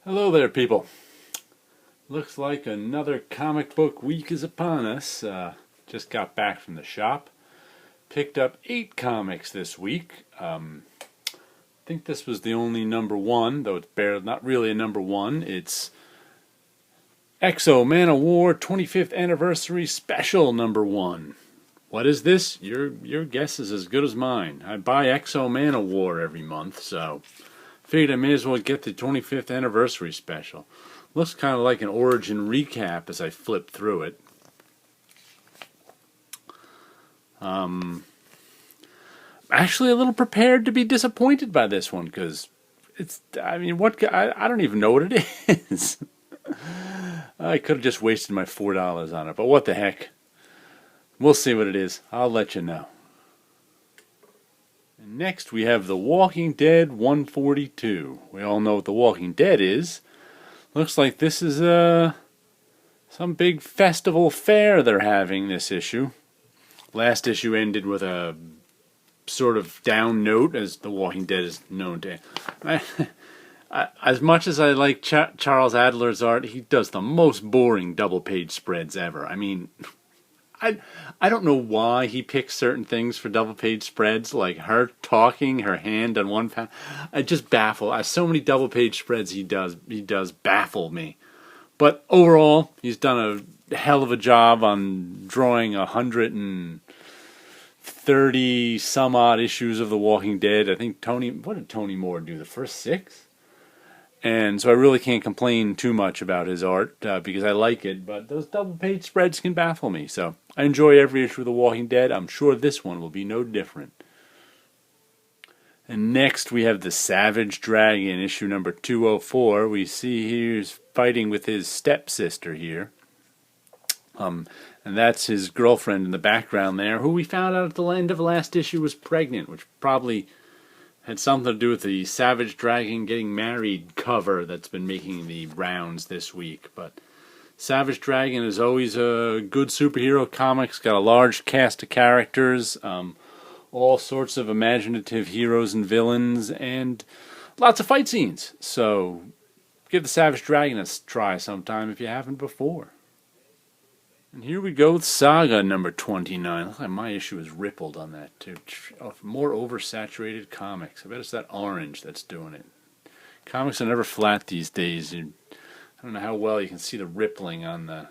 Hello there, people. Looks like another comic book week is upon us. Just got back from the shop. Picked up 8 comics this week. I think this was the only number one, though it's barely, not really a number one. It's Exo Man of War 25th Anniversary Special number 1. What is this? Your guess is as good as mine. I buy Exo Man of War every month, so figured I may as well get the 25th Anniversary Special. Looks kind of like an origin recap as I flip through it. Actually a little prepared to be disappointed by this one because I don't even know what it is. I could have just wasted my $4 on it, but what the heck. We'll see what it is. I'll let you know. And next we have The Walking Dead 142. We all know what The Walking Dead is. Looks like this is some big festival fair they're having this issue. Last issue ended with a sort of down note, as The Walking Dead is known to. As much as I like Charles Adler's art, he does the most boring double-page spreads ever. I mean, I don't know why he picks certain things for double-page spreads, like her talking, her hand on one page. I just baffle. So many double-page spreads he does baffle me. But overall, he's done a hell of a job on drawing 130 some odd issues of The Walking Dead. I think what did Tony Moore do? The first 6? And so I really can't complain too much about his art because I like it, but those double-page spreads can baffle me. So I enjoy every issue of The Walking Dead. I'm sure this one will be no different. And next we have The Savage Dragon, issue number 204. We see he's fighting with his stepsister here. And that's his girlfriend in the background there, who we found out at the end of last issue was pregnant, which probably had something to do with the Savage Dragon getting married cover that's been making the rounds this week. But Savage Dragon is always a good superhero comics, got a large cast of characters, all sorts of imaginative heroes and villains, and lots of fight scenes. So give the Savage Dragon a try sometime if you haven't before. And here we go with Saga number 29. Looks like my issue is rippled on that too. More oversaturated comics. I bet it's that orange that's doing it. Comics are never flat these days. I don't know how well you can see the rippling on the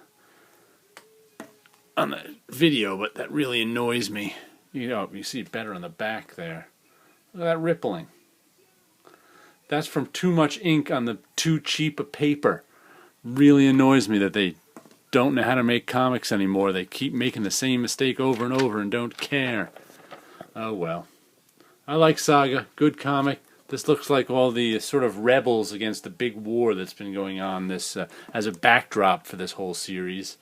video, but that really annoys me. You see it better on the back there. Look at that rippling. That's from too much ink on the too cheap a paper. Really annoys me that they don't know how to make comics anymore. They keep making the same mistake over and over and don't care. Oh well. I like Saga. Good comic. This looks like all the sort of rebels against the big war that's been going on this as a backdrop for this whole series.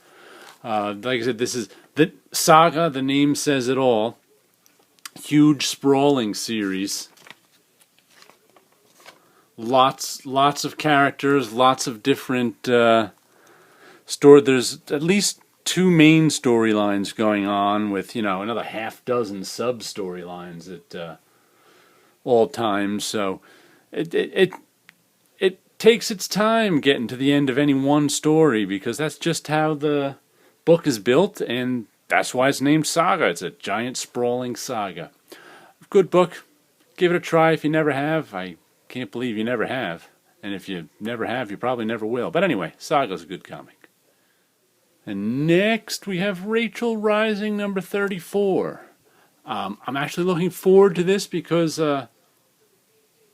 Like I said, this is the Saga. The name says it all. Huge, sprawling series. Lots of characters. Lots of different There's at least 2 main storylines going on with, another half dozen sub-storylines at all times. So it takes its time getting to the end of any one story because that's just how the book is built, and that's why it's named Saga. It's a giant sprawling saga. Good book. Give it a try if you never have. I can't believe you never have. And if you never have, you probably never will. But anyway, Saga's a good comic. And next we have Rachel Rising number 34. I'm actually looking forward to this because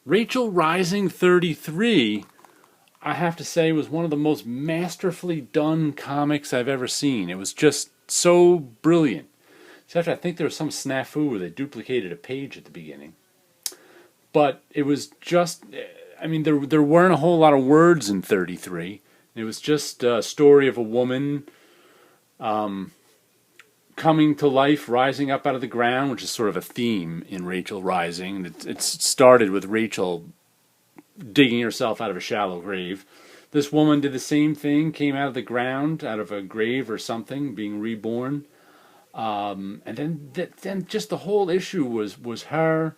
Rachel Rising 33, I have to say, was one of the most masterfully done comics I've ever seen. It was just so brilliant. Except I think there was some snafu where they duplicated a page at the beginning. But it was just, there weren't a whole lot of words in 33. It was just a story of a woman coming to life, rising up out of the ground, which is sort of a theme in Rachel Rising. It started with Rachel digging herself out of a shallow grave. This woman did the same thing, came out of the ground, out of a grave or something, being reborn. And then just the whole issue was her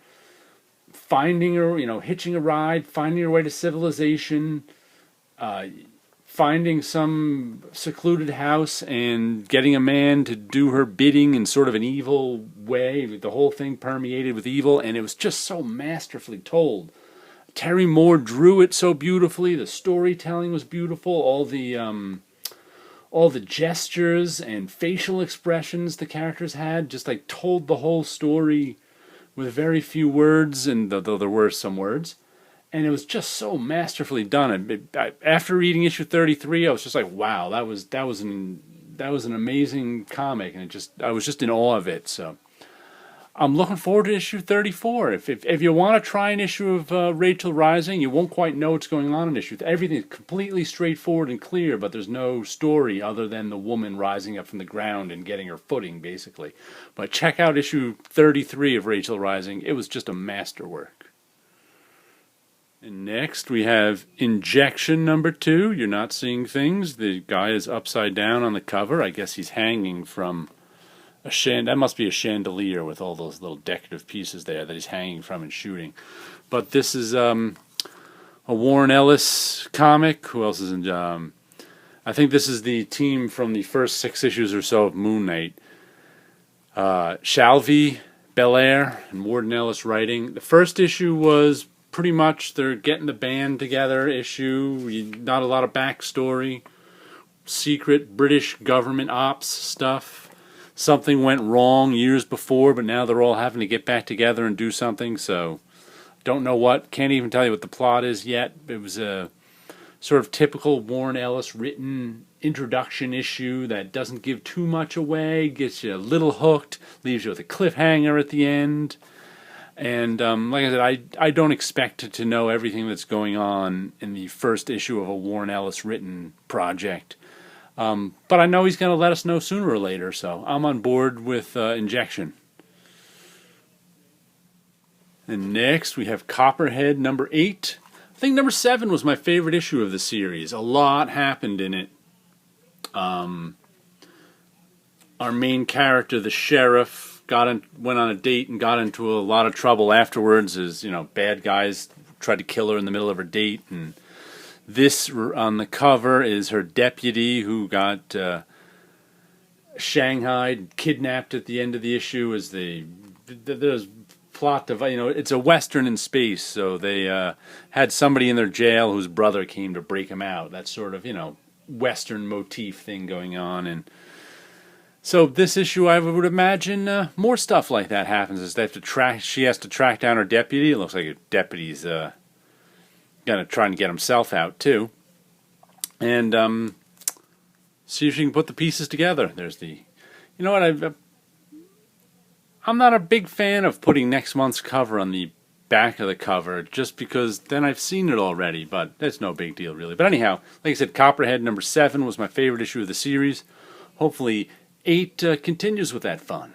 finding her, hitching a ride, finding her way to civilization, finding some secluded house and getting a man to do her bidding in sort of an evil way. The whole thing permeated with evil, and it was just so masterfully told. Terry Moore drew it so beautifully. The storytelling was beautiful. All the gestures and facial expressions the characters had just like told the whole story with very few words, and though there were some words. And it was just so masterfully done. After reading issue 33, I was just like, "Wow, that was an amazing comic," and I was just in awe of it. So I'm looking forward to issue 34. If you want to try an issue of Rachel Rising, you won't quite know what's going on in issue. Everything is completely straightforward and clear, but there's no story other than the woman rising up from the ground and getting her footing, basically. But check out issue 33 of Rachel Rising. It was just a masterwork. And next we have Injection number 2. You're Not Seeing Things. The guy is upside down on the cover. I guess he's hanging from that must be a chandelier with all those little decorative pieces there that he's hanging from and shooting. But this is a Warren Ellis comic. Who else is in? I think this is the team from the first 6 issues or so of Moon Knight. Shalvey, Belair, and Warren Ellis writing. The first issue was pretty much they're getting the band together issue. Not a lot of backstory. Secret British government ops stuff. Something went wrong years before, but now they're all having to get back together and do something. So, don't know what. Can't even tell you what the plot is yet. It was a sort of typical Warren Ellis written introduction issue that doesn't give too much away, gets you a little hooked, leaves you with a cliffhanger at the end. And like I said, I don't expect to know everything that's going on in the first issue of a Warren Ellis written project. But I know he's going to let us know sooner or later, so I'm on board with Injection. And next we have Copperhead number 8. I think number 7 was my favorite issue of the series. A lot happened in it. Our main character, the sheriff, went on a date and got into a lot of trouble afterwards as, bad guys tried to kill her in the middle of her date. And this on the cover is her deputy who got shanghaied, kidnapped at the end of the issue. As there's plot of, it's a western in space, so they had somebody in their jail whose brother came to break him out. That sort of, western motif thing going on. And so this issue, I would imagine more stuff like that happens. As she has to track down her deputy. It looks like her deputy's gonna try and get himself out too, and see if she can put the pieces together. There's I'm not a big fan of putting next month's cover on the back of the cover, just because then I've seen it already. But that's no big deal, really. But anyhow, like I said, Copperhead number 7 was my favorite issue of the series. Hopefully 8 continues with that fun.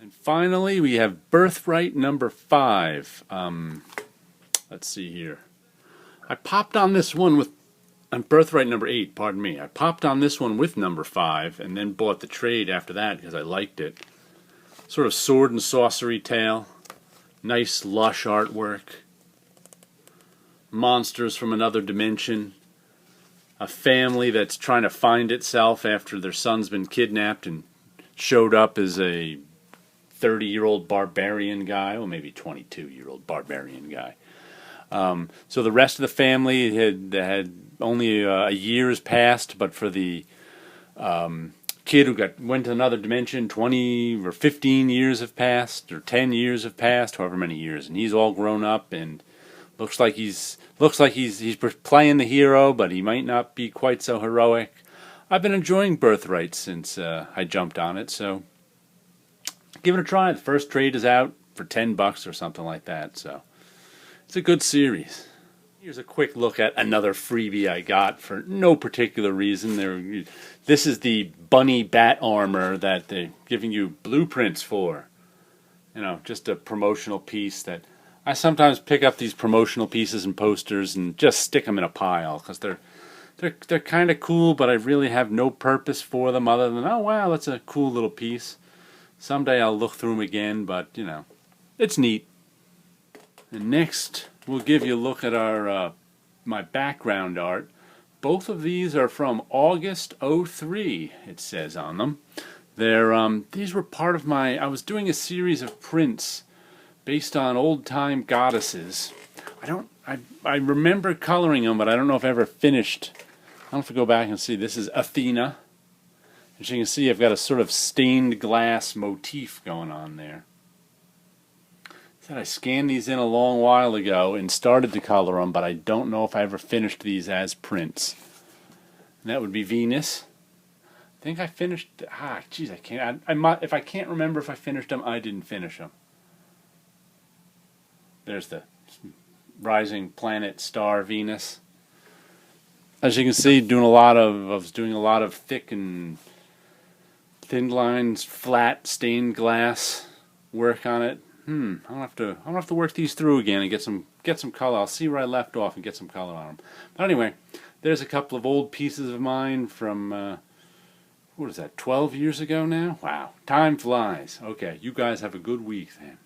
And finally, we have Birthright number 5. Let's see here. I popped on this one with Birthright number 8, pardon me. I popped on this one with number 5 and then bought the trade after that because I liked it. Sort of sword and sorcery tale. Nice lush artwork. Monsters from another dimension. A family that's trying to find itself after their son's been kidnapped and showed up as a 30-year-old barbarian guy, well, maybe 22-year-old barbarian guy. So the rest of the family had only a year's passed, but for the kid who went to another dimension, 20 or 15 years have passed, or 10 years have passed, however many years, and he's all grown up and looks like he's playing the hero, but he might not be quite so heroic. I've been enjoying Birthright since I jumped on it, so give it a try. The first trade is out for $10 or something like that, so it's a good series. Here's a quick look at another freebie I got for no particular reason. This is the bunny bat armor that they're giving you blueprints for. Just a promotional piece that I sometimes pick up these promotional pieces and posters and just stick them in a pile because they're kind of cool, but I really have no purpose for them other than, oh wow, that's a cool little piece. Someday I'll look through them again, but it's neat. And next, we'll give you a look at my background art. Both of these are from August '03, it says on them. These were part of I was doing a series of prints based on old-time goddesses. I remember coloring them, but I don't know if I ever finished. I'll have to go back and see. This is Athena. As you can see, I've got a sort of stained glass motif going on there. I scanned these in a long while ago and started to color them, but I don't know if I ever finished these as prints. And that would be Venus. I think I finished. Geez, I can't. If I can't remember if I finished them, I didn't finish them. There's the rising planet star Venus. As you can see, I was doing a lot of thick and thin lines, flat stained glass work on it. I'll have to work these through again and get some color. I'll see where I left off and get some color on them. But anyway, there's a couple of old pieces of mine from what is that, 12 years ago now? Wow, time flies. Okay, you guys have a good week then.